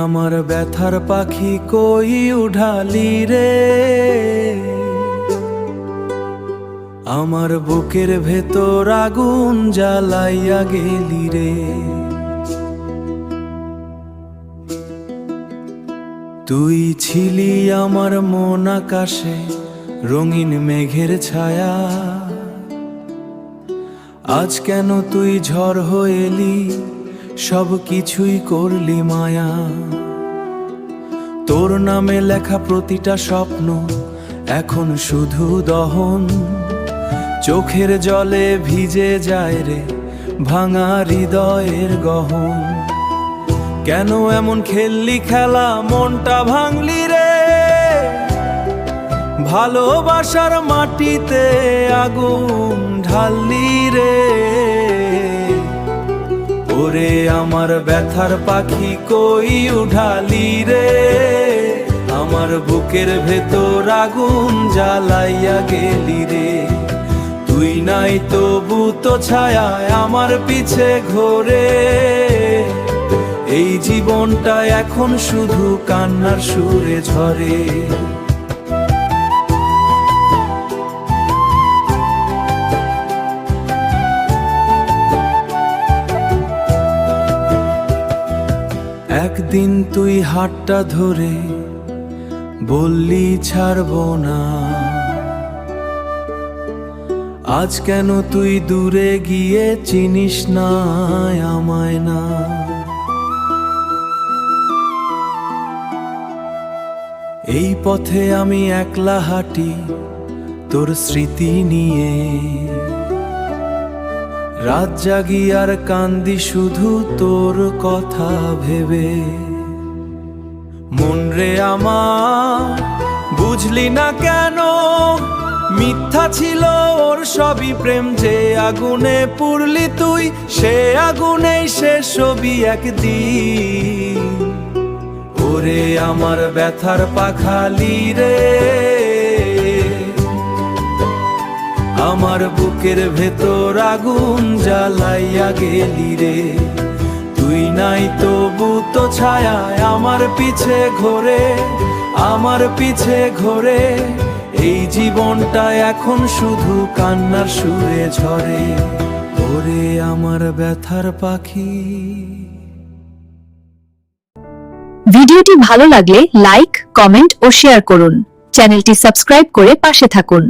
আমার ব্যথার পাখি কই উড়ালি রে, আমার বুকের ভেতর আগুন জ্বালাইয়া গেলি রে। তুই ছিলি আমার মন আকাশে রঙিন মেঘের ছায়া, আজ কেন তুই ঝড় হয়ে এলি, সব কিছুই করলি মায়া। তোর নামে লেখা প্রতিটা স্বপ্ন এখন শুধু দহন, চোখের জলে ভিজে যায় রে ভাঙা হৃদয়ের গহন। কেন এমন খেললি খেলা, মনটা ভাঙলি রে, ভালোবাসার মাটিতে আগুন ঢাললি রে। ওরে আমার ব্যথার পাখি কই উড়ালি রে, আমার বুকের ভেতর আগুন জ্বালাইয়া গেলি রে। তুই নাই তবু তো ছায়ায় আমার পিছে ঘোরে, এই জীবনটা এখন শুধু কান্নার সুরে ঝরে। একদিন তুই হাতটা ধরে বললি ছাড়বো না, আজ কেন তুই দূরে গিয়ে চিনিস না আমায় না। এই পথে আমি একলা হাঁটি তোর স্মৃতি নিয়ে, রাত জাগি আর কান্দি শুধু তোর কথা ভেবে। মন রে আমার বুঝলি না কেন, মিথ্যা ছিল ওর সবই প্রেম। যে আগুনে পুড়লি তুই, সে আগুনেই শেষ হবি একদিন। ওরে আমার ব্যথার পাখালি রে, আমার বুকের ভেতর আগুন জ্বালাইয়া গেলি রে। তুই নাই তবু তো ছায়ায় আমার পিছে ঘোরে, আমার পিছে ঘোরে। এই জীবনটা এখন শুধু কান্নার সুরে ঝরে। ওরে আমার ব্যথার পাখি। ভিডিওটি ভালো লাগলে লাইক, কমেন্ট ও শেয়ার করুন। চ্যানেলটি সাবস্ক্রাইব করে পাশে থাকুন।